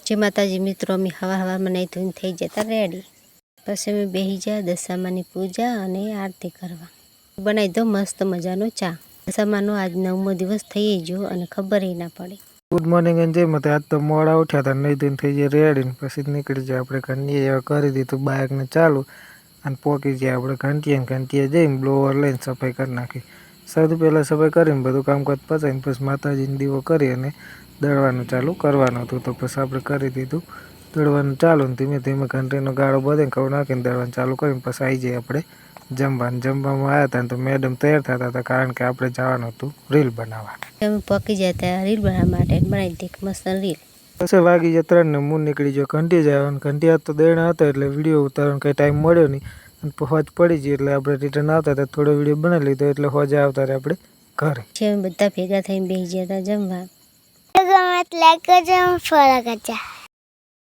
जय माताजी मित्रों, अमे हवा नहीं धोईने थई जता रेडी। पछी अमे बेही जा दशामानी पूजा अने आरती करवा। बनावी दो मस्त मजानो चा। दशामानो आज 9मो दिवस थई गयो अने खबर ना पड़ी। गुड मॉर्निंग एंड जय माता। आज तो मोड़ा उठ्या था, नहीं दिन थी गई रेडी। पछी निकली जाए अपने घंटिया कर दीधुं बाइक ने चालू अने पोकी जाए अपने घंटिया जईने ब्लोअर लईने सफाई कर नाखी। सौथी पहला सफाई करीने बधुं कामकाज पतावीने पछी माताजीने दीवो करी अने दळवानुं चालू करवानुं हतुं। तो पछी आपणे करी दीधुं दळवानुं चालू। धीमे धीमे घंटीनो गाळो बधीने खवु नाखीने दळवानुं चालू करीने पछी आई जाए आपणे जमवामां आव्या हता। तो मैडम तैयार थता हता कारण के आपणे जवानुं हतुं रील बनाववा। અમે પકી જતા રીલ બનાવવા માટે બનાવી દી મસ્ત રીલ। પછી વાગી ગયા 3 ને હું નીકળી ગયો ઘંટી જવા। ઘંટી તો દેણા હતા એટલે વિડીયો ઉતારવાનો કંઈ ટાઈમ મળ્યો નહીં અને હોજ પડી ગઈ એટલે આપણે રિટર્ન આવતા હતા થોડો વિડીયો બનાવી લીધો એટલે હોજે આવતા રહ્યા આપણે ઘરે। અમે બધા ભેગા થઈને બેસી ગયા હતા જમવા। લાઈક કરજો, ફોલો કરજો।